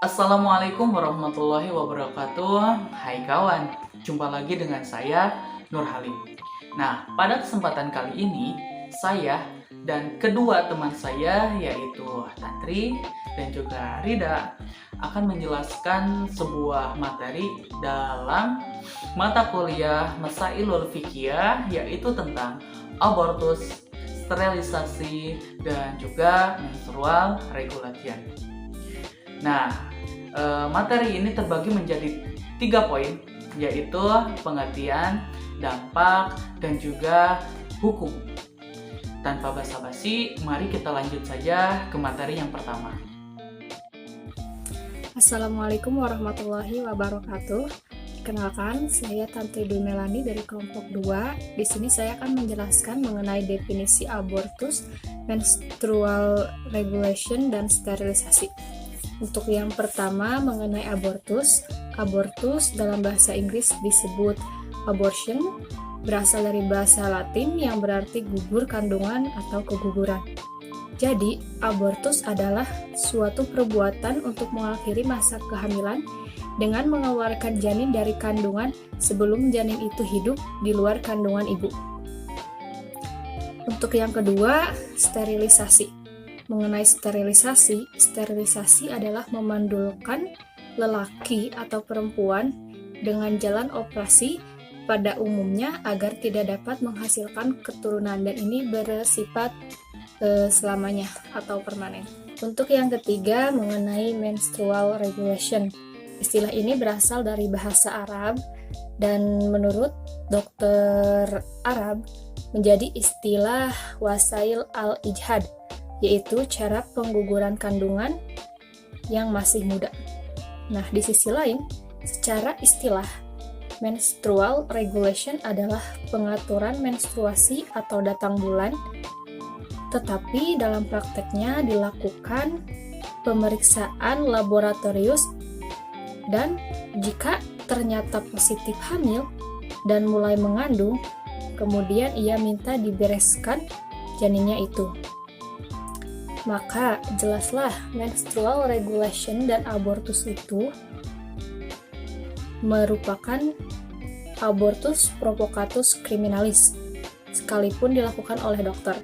Assalamualaikum warahmatullahi wabarakatuh. Hai kawan, jumpa lagi dengan saya Nur Halim. Nah, pada kesempatan kali ini saya dan kedua teman saya yaitu Tantri dan juga Rida akan menjelaskan sebuah materi dalam mata kuliah Masailul Fiqhiyah, yaitu tentang abortus, sterilisasi, dan juga menstrual regulation. Nah, materi ini terbagi menjadi 3 poin, yaitu pengertian, dampak, dan juga hukum. Tanpa basa-basi, mari kita lanjut saja ke materi yang pertama. Assalamualaikum warahmatullahi wabarakatuh. Kenalkan, saya Tante Dwi Melani dari kelompok 2. Di sini saya akan menjelaskan mengenai definisi abortus, menstrual regulation, dan sterilisasi. Untuk yang pertama mengenai abortus dalam bahasa Inggris disebut abortion, berasal dari bahasa Latin yang berarti gugur kandungan atau keguguran. Jadi, abortus adalah suatu perbuatan untuk mengakhiri masa kehamilan dengan mengeluarkan janin dari kandungan sebelum janin itu hidup di luar kandungan ibu. Untuk yang kedua, sterilisasi. Mengenai sterilisasi adalah memandulkan lelaki atau perempuan dengan jalan operasi pada umumnya agar tidak dapat menghasilkan keturunan, dan ini bersifat selamanya atau permanen. Untuk yang ketiga mengenai menstrual regulation. Istilah ini berasal dari bahasa Arab dan menurut dokter Arab menjadi istilah wasail al-ijhad, yaitu cara pengguguran kandungan yang masih muda. Nah, di sisi lain, secara istilah, menstrual regulation adalah pengaturan menstruasi atau datang bulan, tetapi dalam prakteknya dilakukan pemeriksaan laboratorius, dan jika ternyata positif hamil dan mulai mengandung, kemudian ia minta dibereskan janinnya itu. Maka jelaslah menstrual regulation dan abortus itu merupakan abortus provocatus criminalis, sekalipun dilakukan oleh dokter.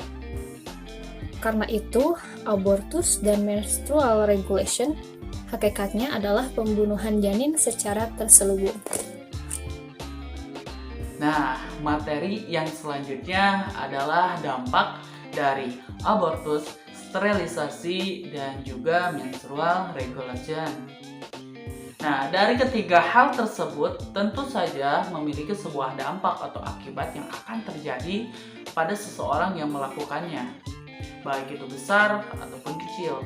Karena itu, abortus dan menstrual regulation hakikatnya adalah pembunuhan janin secara terselubung. Nah, materi yang selanjutnya adalah dampak dari abortus, sterilisasi, dan juga menstrual regulation. Nah, dari ketiga hal tersebut tentu saja memiliki sebuah dampak atau akibat yang akan terjadi pada seseorang yang melakukannya, baik itu besar ataupun kecil.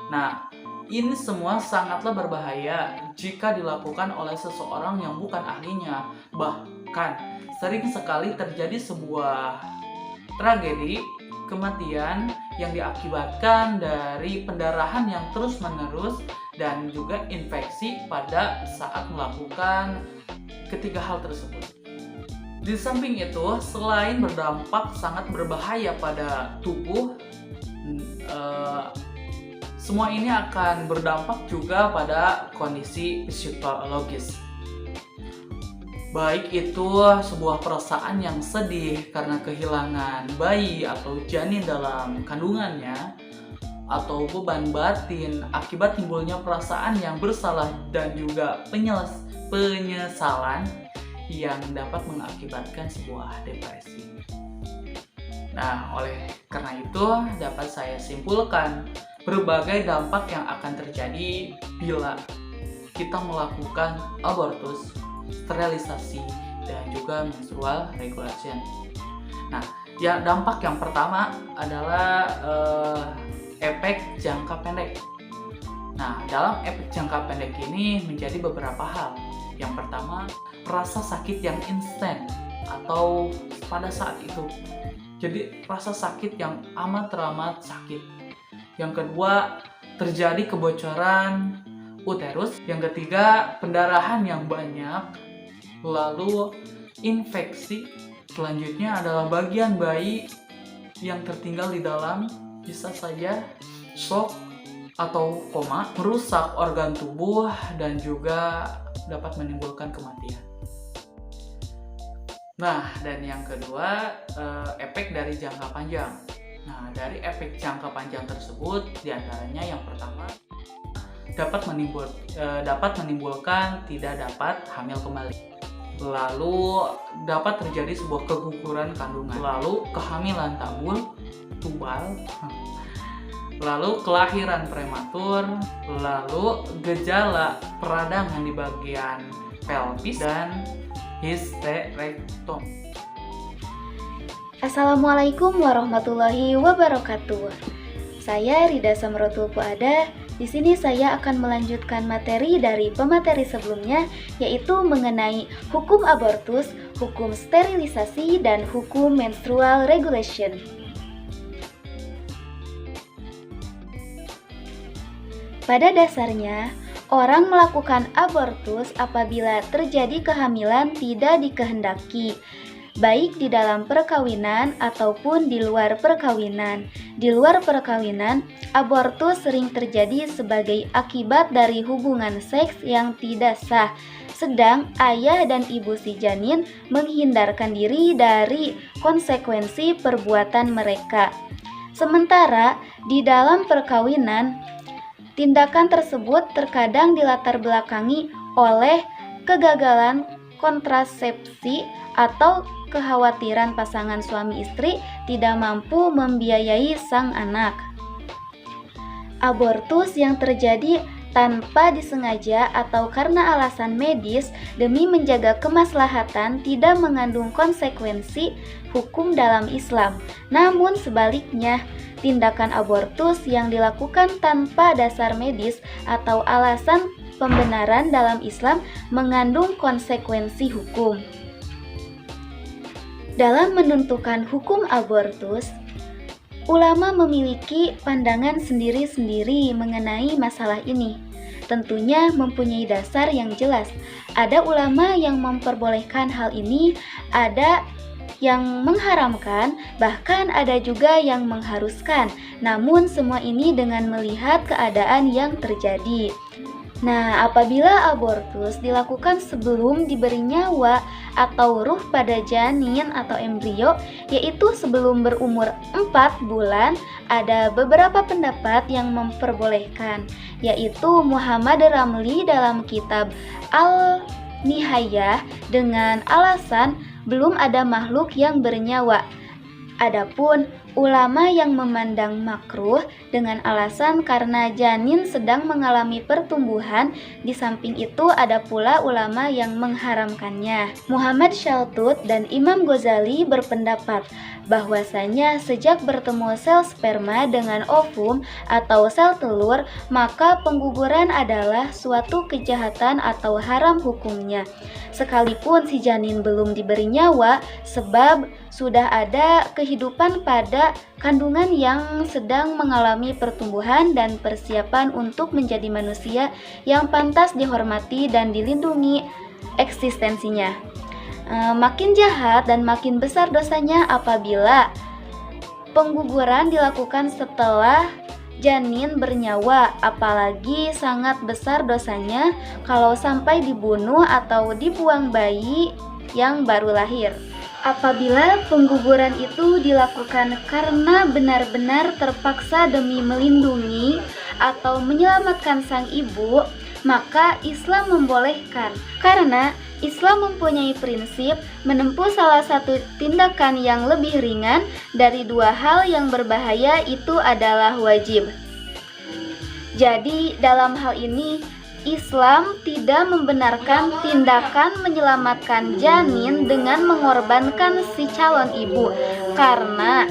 Nah, ini semua sangatlah berbahaya jika dilakukan oleh seseorang yang bukan ahlinya. Bahkan sering sekali terjadi sebuah tragedi kematian yang diakibatkan dari pendarahan yang terus-menerus dan juga infeksi pada saat melakukan ketiga hal tersebut. Di samping itu, selain berdampak sangat berbahaya pada tubuh, semua ini akan berdampak juga pada kondisi psikologis. Baik itu sebuah perasaan yang sedih karena kehilangan bayi atau janin dalam kandungannya, atau beban batin akibat timbulnya perasaan yang bersalah dan juga penyesalan yang dapat mengakibatkan sebuah depresi. Nah, oleh karena itu dapat saya simpulkan berbagai dampak yang akan terjadi bila kita melakukan abortus, sterilisasi, dan juga menstrual regulation. Nah, ya, dampak yang pertama adalah efek jangka pendek. Nah, dalam efek jangka pendek ini menjadi beberapa hal. Yang pertama, rasa sakit yang instan atau pada saat itu. Jadi, rasa sakit yang amat sakit. Yang kedua, terjadi kebocoran uterus. Yang ketiga, pendarahan yang banyak. Lalu infeksi. Selanjutnya adalah bagian bayi yang tertinggal di dalam, bisa saja shock atau koma, merusak organ tubuh dan juga dapat menimbulkan kematian. Nah, dan yang kedua, efek dari jangka panjang. Nah, dari efek jangka panjang tersebut, diantaranya yang pertama, dapat menimbulkan tidak dapat hamil kembali. Lalu dapat terjadi sebuah keguguran kandungan. Lalu kehamilan tubal. Lalu kelahiran prematur. Lalu gejala peradangan di bagian pelvis dan histerektom. Assalamualaikum warahmatullahi wabarakatuh. Saya Rida Samrotul Fuada. Di sini saya akan melanjutkan materi dari pemateri sebelumnya, yaitu mengenai hukum abortus, hukum sterilisasi, dan hukum menstrual regulation. Pada dasarnya, orang melakukan abortus apabila terjadi kehamilan tidak dikehendaki, baik di dalam perkawinan ataupun di luar perkawinan. Di luar perkawinan, abortus sering terjadi sebagai akibat dari hubungan seks yang tidak sah, sedang ayah dan ibu si janin menghindarkan diri dari konsekuensi perbuatan mereka. Sementara di dalam perkawinan, tindakan tersebut terkadang dilatar belakangi oleh kegagalan kontrasepsi atau kekhawatiran pasangan suami istri tidak mampu membiayai sang anak. Abortus yang terjadi tanpa disengaja atau karena alasan medis demi menjaga kemaslahatan tidak mengandung konsekuensi hukum dalam Islam. Namun sebaliknya, tindakan abortus yang dilakukan tanpa dasar medis atau alasan pembenaran dalam Islam mengandung konsekuensi hukum. Dalam menentukan hukum abortus, ulama memiliki pandangan sendiri-sendiri mengenai masalah ini. Tentunya mempunyai dasar yang jelas. Ada ulama yang memperbolehkan hal ini, ada yang mengharamkan, bahkan ada juga yang mengharuskan. Namun semua ini dengan melihat keadaan yang terjadi. Nah, apabila abortus dilakukan sebelum diberi nyawa atau ruh pada janin atau embrio, yaitu sebelum berumur 4 bulan, ada beberapa pendapat yang memperbolehkan, yaitu Muhammad Ramli dalam kitab Al-Nihayah dengan alasan belum ada makhluk yang bernyawa. Adapun ulama yang memandang makruh dengan alasan karena janin sedang mengalami pertumbuhan, di samping itu ada pula ulama yang mengharamkannya. Muhammad Shaltut dan Imam Ghazali berpendapat bahwasanya sejak bertemu sel sperma dengan ovum atau sel telur, maka pengguguran adalah suatu kejahatan atau haram hukumnya. Sekalipun si janin belum diberi nyawa, sebab sudah ada kehidupan pada kandungan yang sedang mengalami pertumbuhan dan persiapan untuk menjadi manusia yang pantas dihormati dan dilindungi eksistensinya. Makin jahat dan makin besar dosanya apabila pengguguran dilakukan setelah janin bernyawa, apalagi sangat besar dosanya kalau sampai dibunuh atau dibuang bayi yang baru lahir. Apabila pengguguran itu dilakukan karena benar-benar terpaksa demi melindungi atau menyelamatkan sang ibu, maka Islam membolehkan. Karena Islam mempunyai prinsip menempuh salah satu tindakan yang lebih ringan dari dua hal yang berbahaya itu adalah wajib. Jadi dalam hal ini Islam tidak membenarkan tindakan menyelamatkan janin dengan mengorbankan si calon ibu, karena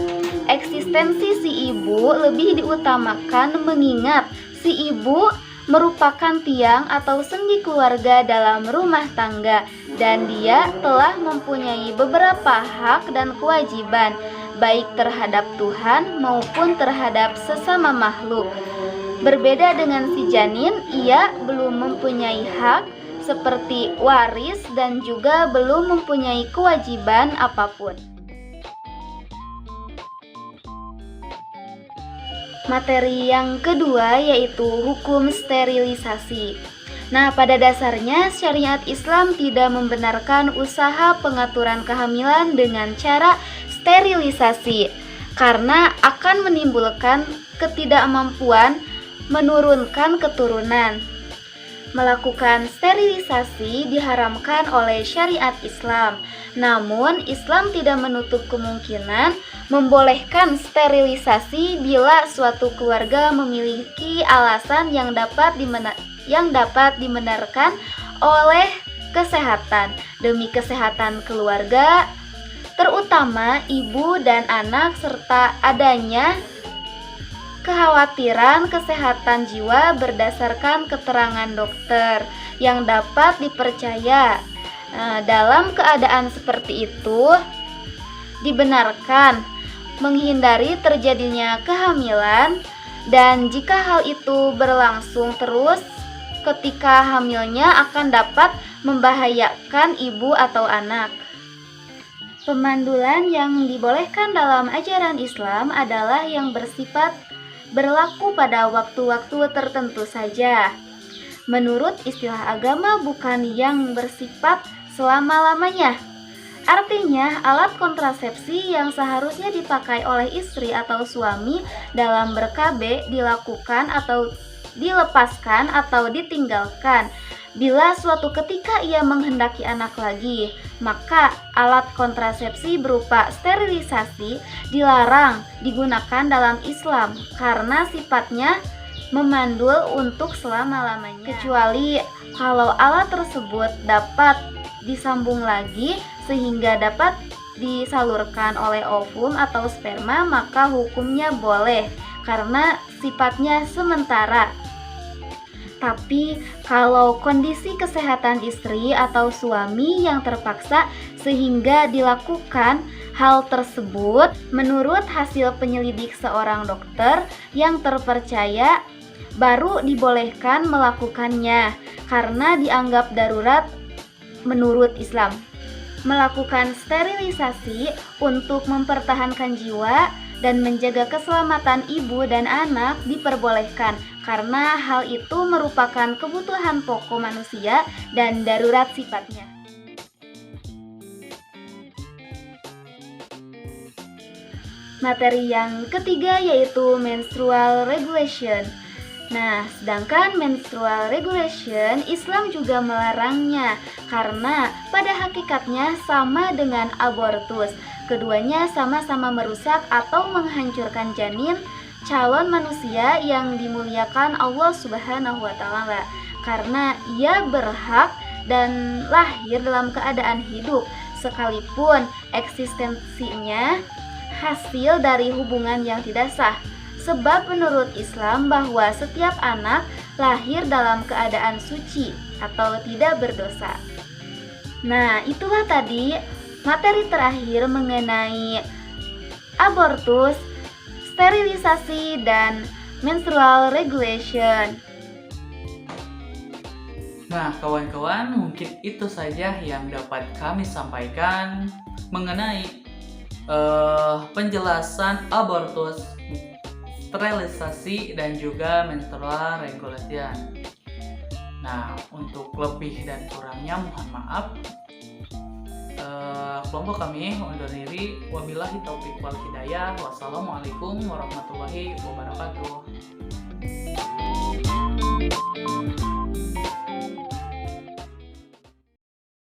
eksistensi si ibu lebih diutamakan mengingat si ibu merupakan tiang atau sendi keluarga dalam rumah tangga, dan dia telah mempunyai beberapa hak dan kewajiban baik terhadap Tuhan maupun terhadap sesama makhluk. Berbeda dengan si janin, ia belum mempunyai hak seperti waris dan juga belum mempunyai kewajiban apapun. Materi yang kedua yaitu hukum sterilisasi. Nah, pada dasarnya syariat Islam tidak membenarkan usaha pengaturan kehamilan dengan cara sterilisasi karena akan menimbulkan ketidakmampuan menurunkan keturunan. Melakukan sterilisasi diharamkan oleh syariat Islam. Namun, Islam tidak menutup kemungkinan membolehkan sterilisasi bila suatu keluarga memiliki alasan yang dapat dibenarkan oleh kesehatan demi kesehatan keluarga, terutama ibu dan anak, serta adanya kekhawatiran kesehatan jiwa berdasarkan keterangan dokter yang dapat dipercaya. Dalam keadaan seperti itu, dibenarkan menghindari terjadinya kehamilan, dan jika hal itu berlangsung terus, ketika hamilnya akan dapat membahayakan ibu atau anak. Pemandulan yang dibolehkan dalam ajaran Islam adalah yang bersifat berlaku pada waktu-waktu tertentu saja. Menurut istilah agama, bukan yang bersifat selama-lamanya. Artinya, alat kontrasepsi yang seharusnya dipakai oleh istri atau suami dalam ber-KB dilakukan atau dilepaskan atau ditinggalkan bila suatu ketika ia menghendaki anak lagi. Maka alat kontrasepsi berupa sterilisasi dilarang digunakan dalam Islam karena sifatnya memandul untuk selama-lamanya, kecuali kalau alat tersebut dapat disambung lagi sehingga dapat disalurkan oleh ovum atau sperma, maka hukumnya boleh karena sifatnya sementara. Tapi kalau kondisi kesehatan istri atau suami yang terpaksa sehingga dilakukan hal tersebut, menurut hasil penyelidik seorang dokter yang terpercaya, baru dibolehkan melakukannya karena dianggap darurat menurut Islam. Melakukan sterilisasi untuk mempertahankan jiwa dan menjaga keselamatan ibu dan anak diperbolehkan karena hal itu merupakan kebutuhan pokok manusia dan darurat sifatnya. Materi yang ketiga yaitu menstrual regulation. Nah, sedangkan menstrual regulation Islam juga melarangnya karena pada hakikatnya sama dengan abortus. Keduanya sama-sama merusak atau menghancurkan janin calon manusia yang dimuliakan Allah Subhanahu wa Ta'ala, karena ia berhak dan lahir dalam keadaan hidup sekalipun eksistensinya hasil dari hubungan yang tidak sah. Sebab menurut Islam bahwa setiap anak lahir dalam keadaan suci atau tidak berdosa. Nah, itulah tadi materi terakhir mengenai abortus, sterilisasi, dan menstrual regulation. Nah, kawan-kawan, mungkin itu saja yang dapat kami sampaikan mengenai penjelasan abortus, sterilisasi, dan juga menstrual regulation. Nah, untuk lebih dan kurangnya mohon maaf. Kelompok kami undur diri. Wabillahi taufiq wal hidayah. Wassalamualaikum warahmatullahi wabarakatuh.